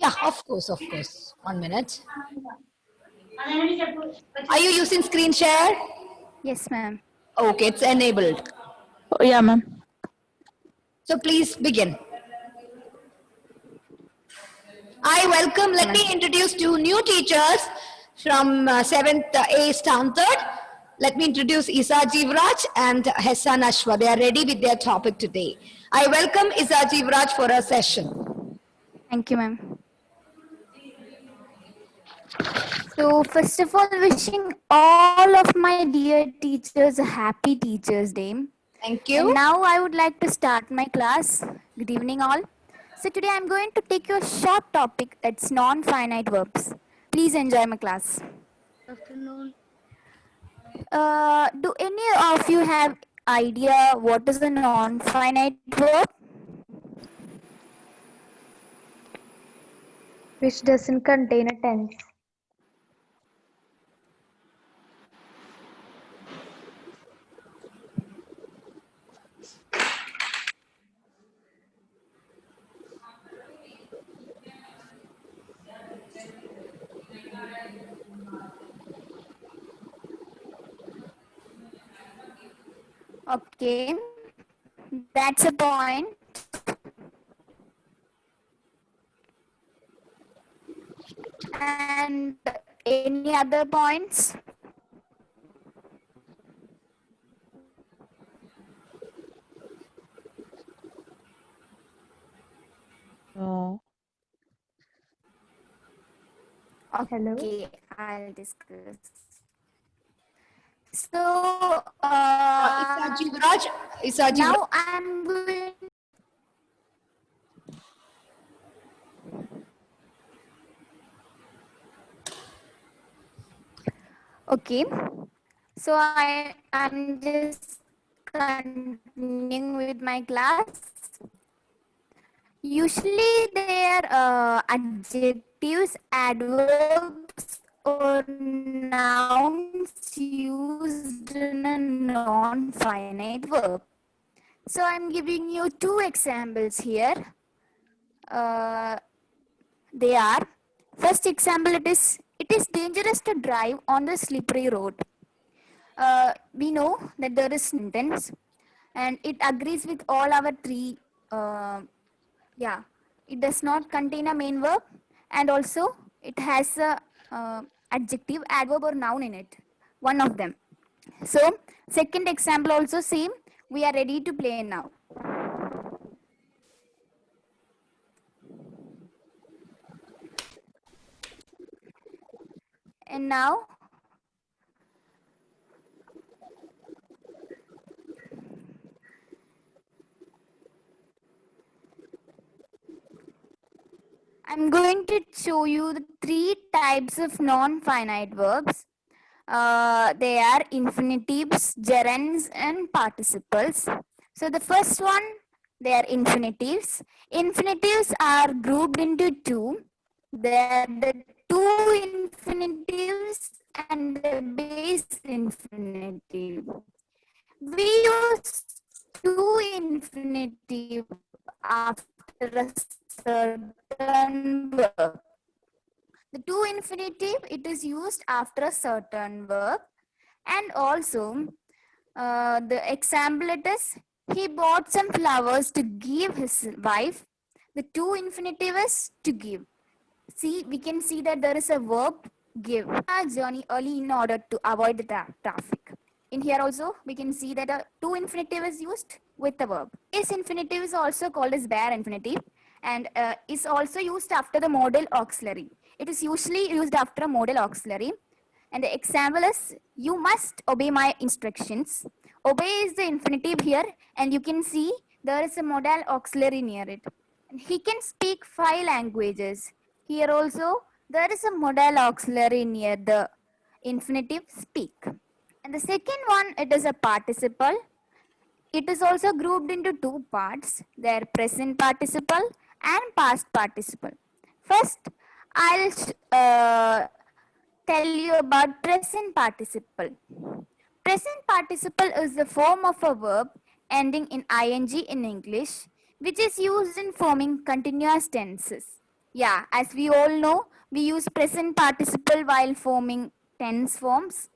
Yeah, of course, of course. 1 minute. Are you using screen share? Yes, ma'am. Okay, it's enabled. Oh, yeah, ma'am. So please begin. I welcome, let me introduce two new teachers from 7th A Standard. Let me introduce Isa Jivraj and Hassan Ashwa. They are ready with their topic today. I welcome Isa Jivraj for a session. Thank you, ma'am. So, first of all, wishing all of my dear teachers a happy Teachers' Day. Thank And you. now I would like to start my class. Good evening, all. So, today I'm going to take you a short topic that's non-finite verbs. Please enjoy my class. Afternoon. Do any of you have idea what is a non-finite verb? Which doesn't contain a tense. Okay, that's a point. And any other points? No. Hello. Okay, I'll discuss. So, Isa Jivraj, Isa Jivraj. now I'm going. Okay, so I'm just continuing with my class. Usually, they are adjectives, adverbs, or nouns used in a non-finite verb. So I'm giving you two examples here. They are, first example, it is dangerous to drive on the slippery road. We know that there is sentence and it agrees with all our three. Yeah, it does not contain a main verb and also it has a adjective, adverb or noun in it, one of them. So second example also same. We are ready to play now. And now I'm going to show you the three types of non-finite verbs. They are infinitives, gerunds, and participles. So the first one, they are infinitives. Infinitives are grouped into two. They are the two infinitives and the base infinitive. We use two infinitive after a certain verb. The two infinitive, it is used after a certain verb. And also, the example it is, he bought some flowers to give his wife. The two infinitive is to give. See, we can see that there is a verb give. A journey early in order to avoid the traffic. In here also, we can see that a two infinitive is used with the verb. This infinitive is also called as bare infinitive and is also used after the modal auxiliary. It is usually used after a modal auxiliary. And the example is, you must obey my instructions. Obey is the infinitive here and you can see there is a modal auxiliary near it. And he can speak 5 languages. Here also, there is a modal auxiliary near the infinitive speak. And the second one, it is a participle. It is also grouped into two parts. They are present participle and past participle. First, I'll tell you about present participle. Present participle is the form of a verb ending in ing in English, which is used in forming continuous tenses. Yeah, as we all know, we use present participle while forming tense forms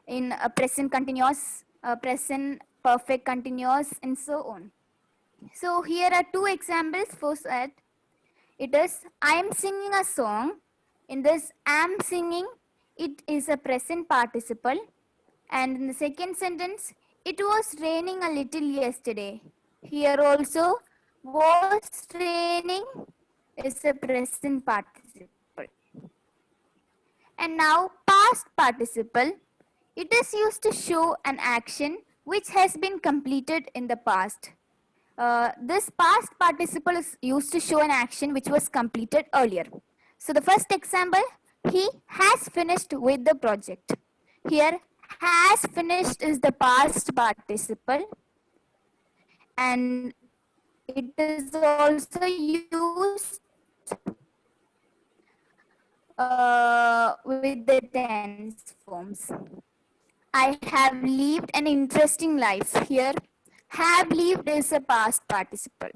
in a present continuous, present perfect continuous, and so on. So here are two examples for that. It is I am singing a song. In this am singing, it is a present participle. And in the second sentence, it was raining a little yesterday. Here also, was raining is a present participle. And now past participle. It is used to show an action which has been completed in the past. This past participle is used to show an action which was completed earlier. So the first example, he has finished with the project. Here, has finished is the past participle, and it is also used with the tense forms. I have lived an interesting life. Here, have lived is a past participle.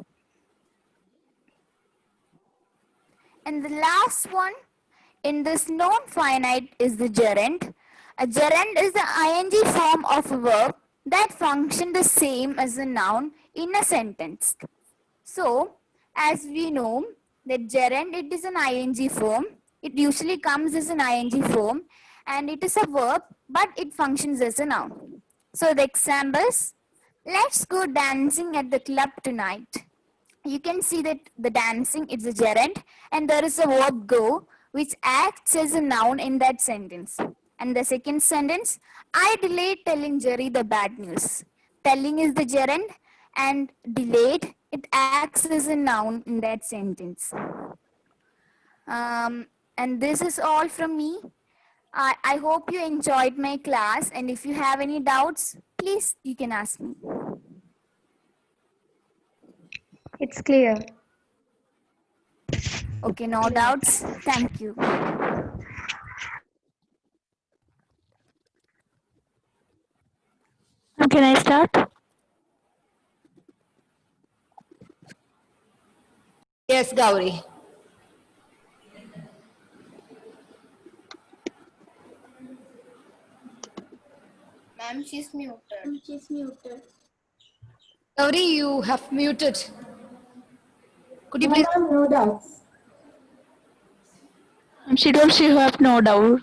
And the last one in this non-finite is the gerund. A gerund is the ing form of a verb that function the same as a noun in a sentence. So, as we know, the gerund, it is an ing form. It usually comes as an ing form and it is a verb, but it functions as a noun. So, the examples, let's go dancing at the club tonight. You can see that the dancing is a gerund and there is a verb go which acts as a noun in that sentence. And the second sentence, I delayed telling Jerry the bad news. Telling is the gerund and delayed, it acts as a noun in that sentence. And this is all from me. I hope you enjoyed my class, and if you have any doubts, please you can ask me. It's clear. Okay, no doubts. Thank you. Can I start? Yes, Gauri. Ma'am, she's muted. Gauri, you have muted. Could you please? Ma'am, no doubts. She told she have no doubt.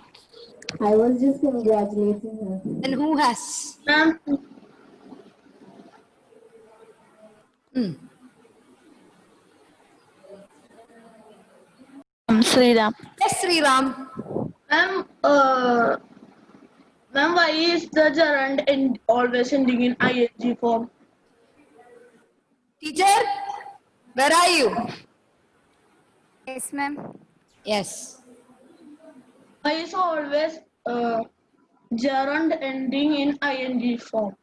I was just congratulating her. And who has? Ma'am, Sriram. Yes, Sri Ram. Ma'am, ma'am, why is the gerund always ending in ing form? Teacher, where are you? Yes, ma'am. Yes. Why is always gerund ending in ing form?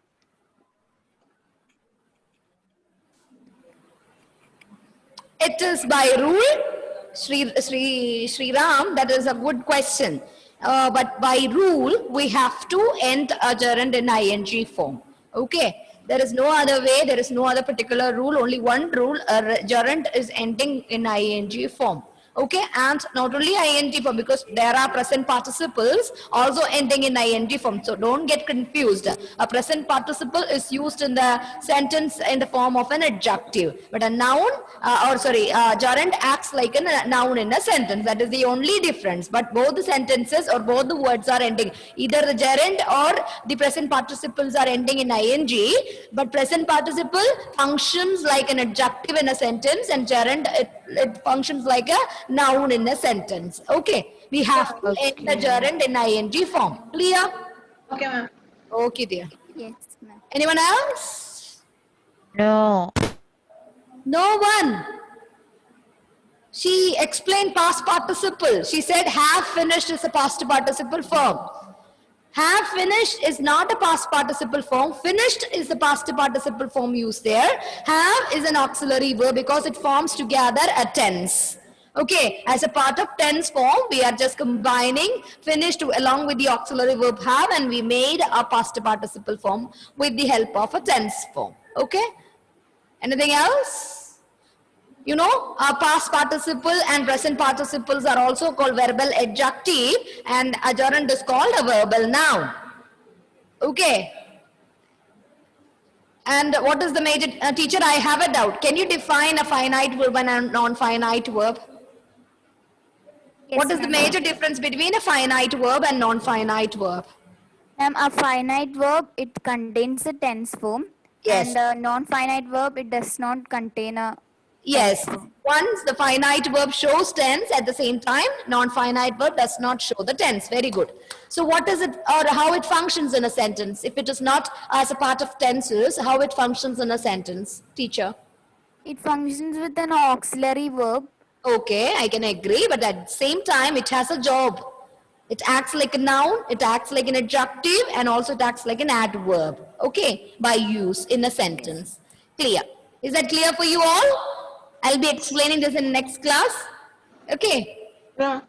It is by rule, Sri Ram, that is a good question. But by rule, we have to end a gerund in ing form. Okay. There is no other way, there is no other particular rule, only one rule, a gerund is ending in ing form. Okay, and not only ing form, because there are present participles also ending in ing form. So don't get confused. A present participle is used in the sentence in the form of an adjective, but a noun, gerund acts like a noun in a sentence. That is the only difference. But both the sentences or both the words are ending. Either the gerund or the present participles are ending in ing, but present participle functions like an adjective in a sentence, and gerund, it functions like a noun in a sentence. Okay, we have to end the gerund in ing form. Clear? Okay, ma'am. Okay, dear. Yes, ma'am. Anyone else? No. No one. She explained past participle. She said have finished is a past participle form. Have finished is not a past participle form. Finished is the past participle form used there. Have is an auxiliary verb because it forms together a tense. Okay, as a part of tense form, we are just combining finished along with the auxiliary verb have, and we made a past participle form with the help of a tense form. Okay, anything else? You know, our past participle and present participles are also called verbal adjective, and a gerund is called a verbal noun. Okay. And what is the major, teacher, I have a doubt. Can you define a finite verb and a non-finite verb? What is the major difference between a finite verb and non-finite verb? Ma'am, a finite verb, it contains a tense form. Yes. And a non-finite verb, it does not contain a Yes. tense form. Once the finite verb shows tense, at the same time, non-finite verb does not show the tense. Very good. So what is it, or how it functions in a sentence? If it is not as a part of tenses, how it functions in a sentence, teacher? It functions with an auxiliary verb. Okay, I can agree, but at the same time, it has a job. It acts like a noun, it acts like an adjective, and also it acts like an adverb. Okay, by use in a sentence. Clear? Is that clear for you all? I'll be explaining this in next class. Okay. Yeah.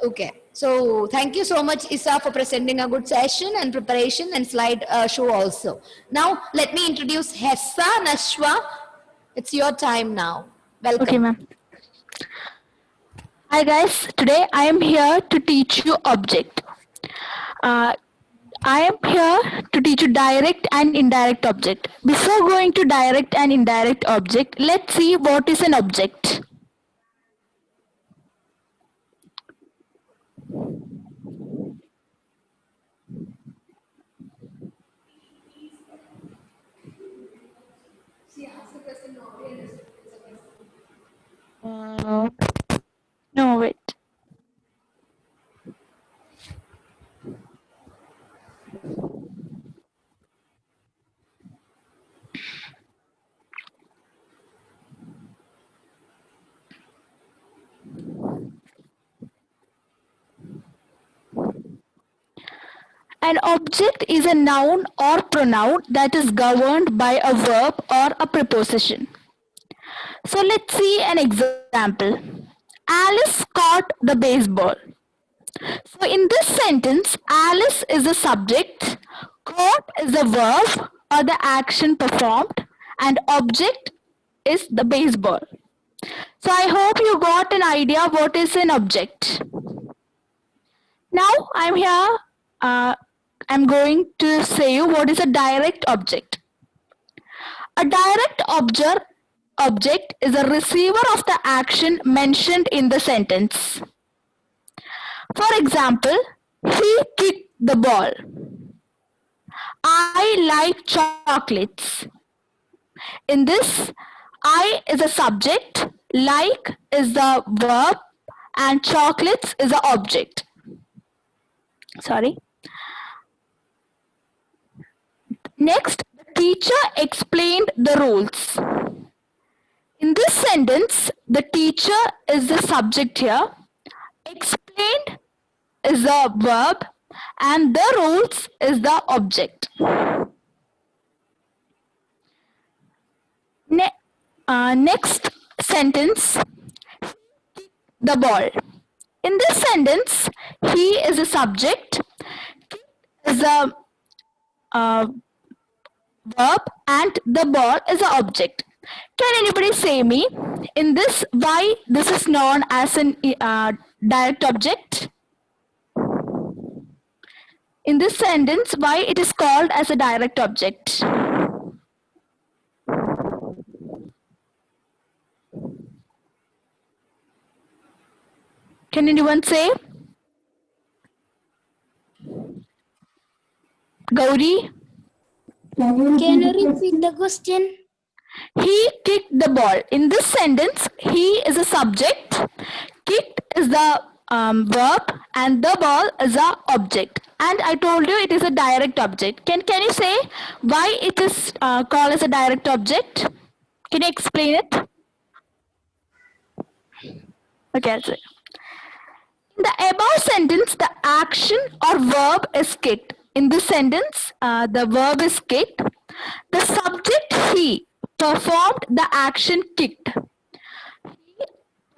Okay. So thank you so much, Isa, for presenting a good session and preparation and slide show also. Now let me introduce Hessa Nashwa. It's your time now. Welcome. Okay, ma'am. Hi guys, today I am here to teach you object. I am here to teach you direct and indirect object. Before going to direct and indirect object, let's see what is an object. No, wait. An object is a noun or pronoun that is governed by a verb or a preposition. So let's see an example. Alice caught the baseball. So in this sentence, Alice is the subject, caught is the verb or the action performed, and object is the baseball. So I hope you got an idea what is an object. Now I'm here, I'm going to say you what is a direct object. A direct object is a receiver of the action mentioned in the sentence. For example, he kicked the ball. I like chocolates. In this, I is a subject, like is the verb, and chocolates is the object. Sorry. Next, the teacher explained the rules. In this sentence, the teacher is the subject here. Explained is the verb and the rules is the object. Next sentence, the ball. In this sentence, he is a subject, is a verb and the ball is an object. Can anybody say me in this why this is known as an direct object? In this sentence, why it is called as a direct object? Can anyone say? Gauri? Can you repeat the question? He kicked the ball. In this sentence, he is a subject, kicked is the verb, and the ball is the object. And I told you it is a direct object. Can you say why it is called as a direct object? Can you explain it? Okay, I'll say. In the above sentence, the action or verb is kicked. In this sentence, the verb is kicked. The subject, he, performed the action kicked. He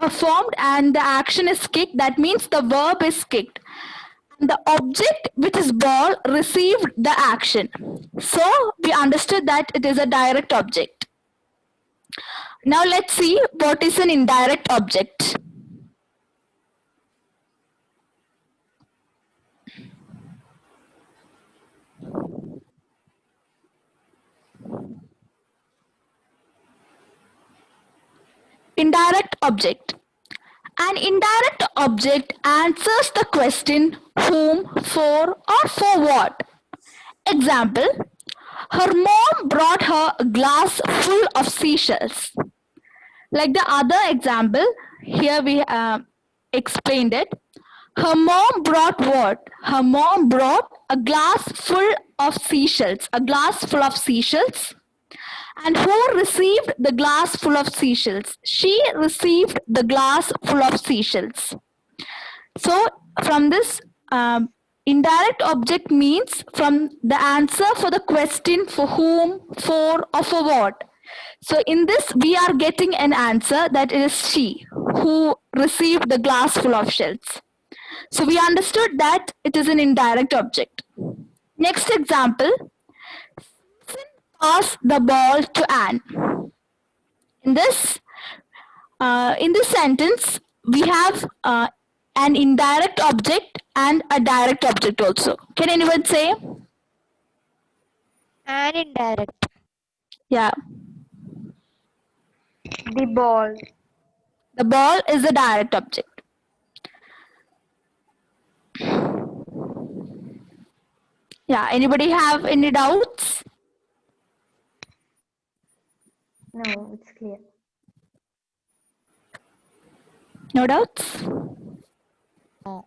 performed and the action is kicked. That means the verb is kicked. And the object, which is ball, received the action. So we understood that it is a direct object. Now let's see what is an indirect object. Indirect object. An indirect object answers the question whom, for, or for what. Example, her mom brought her a glass full of seashells. Like the other example, here we explained it. Her mom brought what? Her mom brought a glass full of seashells. A glass full of seashells. And who received the glass full of seashells? She received the glass full of seashells. So from this, indirect object means from the answer for the question for whom, for, or for what. So in this, we are getting an answer that it is she who received the glass full of shells. So we understood that it is an indirect object. Next example, pass the ball to Anne. In this sentence, we have an indirect object and a direct object also. Can anyone say? And indirect. Yeah. The ball. The ball is the direct object. Yeah. Anybody have any doubts? No, it's clear. No doubts? No.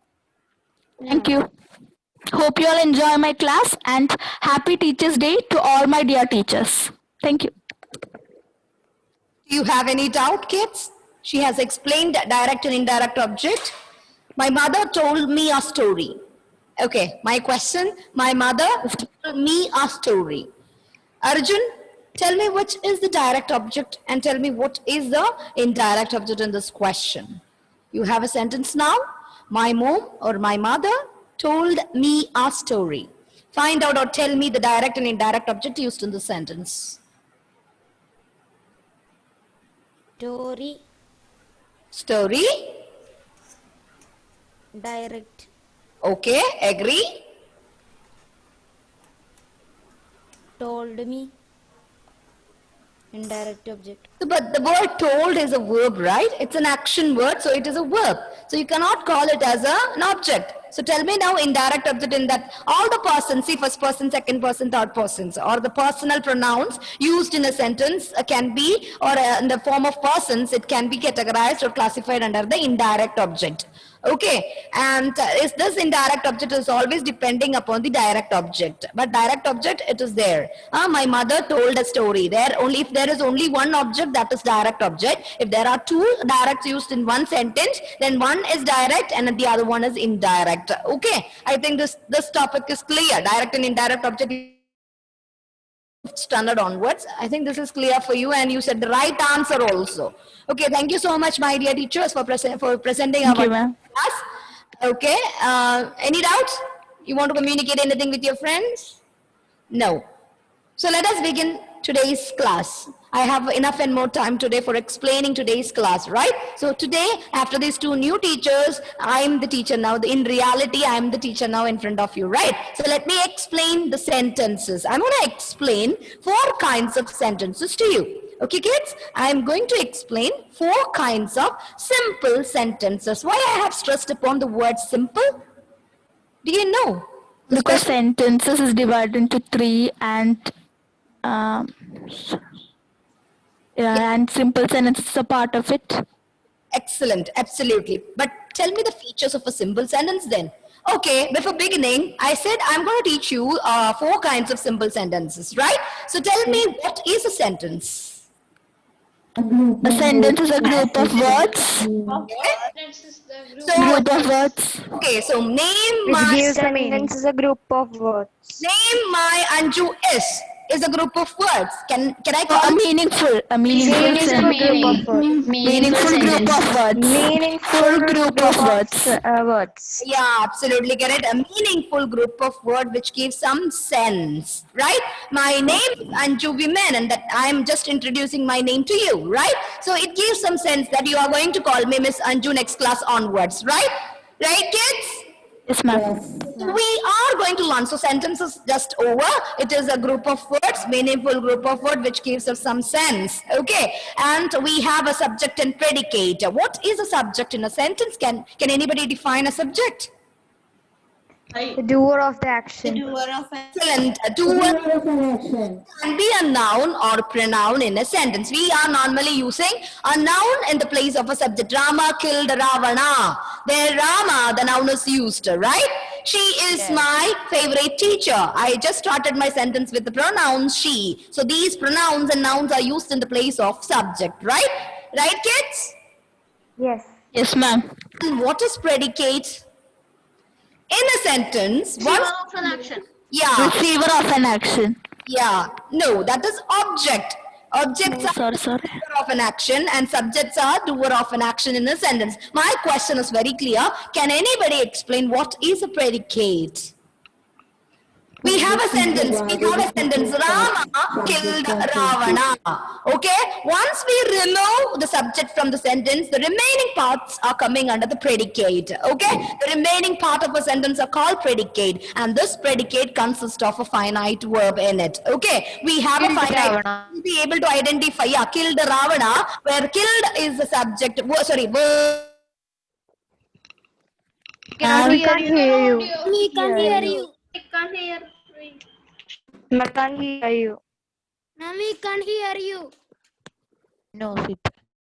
Thank you. Hope you all enjoy my class and happy Teachers' Day to all my dear teachers. Thank you. Do you have any doubt, kids? She has explained direct and indirect object. My mother told me a story. Okay, my question, my mother told me a story. Arjun, tell me which is the direct object and tell me what is the indirect object in this question. You have a sentence now. My mom or my mother told me a story. Find out or tell me the direct and indirect object used in the sentence. Story. Story. Direct. Okay, agree. Told me. Indirect object. So, but the word told is a verb, right? It's an action word, so it is a verb. So you cannot call it as an object. So tell me now indirect object in that all the persons, see first person, second person, third persons, or the personal pronouns used in a sentence can be, or in the form of persons, it can be categorized or classified under the indirect object. Okay, and is this indirect object is always depending upon the direct object, but direct object it is there. My mother told a story. There only if there is only one object, that is direct object. If there are two directs used in one sentence, then one is direct and the other one is indirect. Okay, I think this topic is clear. Direct and indirect object standard onwards. I think this is clear for you and you said the right answer also. Okay, thank you so much my dear teachers for presenting our class. Okay, any doubts? You want to communicate anything with your friends? No. So let us begin today's class. I have enough and more time today for explaining today's class, right? So today, after these two new teachers, I'm the teacher now. In reality, I'm the teacher now in front of you, right? So let me explain the sentences. I'm going to explain 4 kinds of sentences to you. Okay, kids? I'm going to explain 4 kinds of simple sentences. Why I have stressed upon the word simple? Do you know? Because sentences is divided into 3 and and simple sentences is a part of it. Excellent, absolutely. But tell me the features of a simple sentence then. Okay, before beginning, I said I'm going to teach you 4 kinds of simple sentences, right? So tell me, what is a sentence? A sentence is a group of words. Okay. So, Group of words. okay, so name Which my gives a meaning. Sentence is a group of words. name my Anju is. is a group of words. Can I A call it? meaningful Meaningful group of words. meaningful group of words. Meaningful Group of words. words. Yeah, absolutely correct. A meaningful group of word which gives some sense, right? My name is Anju Vimen, and that I'm just introducing my name to you, right? So it gives some sense that you are going to call me Miss Anju next class onwards, right? Right, kids? Yes, ma'am. We are going to learn. So sentence is just over. It is a group of words, meaningful group of words which gives us some sense. Okay. And we have a subject and predicate. What is a subject in a sentence? Can anybody define a subject? The doer of the action. Excellent. A doer can be a noun or pronoun in a sentence. We are normally using a noun in the place of a subject. Rama killed Ravana. There Rama, the noun is used, right? She is my favorite teacher. I just started my sentence with the pronoun she. So these pronouns and nouns are used in the place of subject, right? Right, kids? Yes. Yes, ma'am. And what is predicate? In a sentence, once, of an action. yeah. Receiver of an action. Yeah, no, that is object. Objects are Sorry. doer of an action and subjects are doer of an action in a sentence. My question is very clear. Can anybody explain what is a predicate? We have a sentence. Rama killed Ravana. Okay. Once we remove the subject from the sentence, the remaining parts are coming under the predicate. Okay. The remaining part of a sentence are called predicate, and this predicate consists of a finite verb in it. Okay. We have a finite. We'll be able to identify. Yeah, killed Ravana, where killed is the subject. Verb. We can't hear you. We can hear you. I can't hear. I can't hear you. Now we can hear you. No, sit.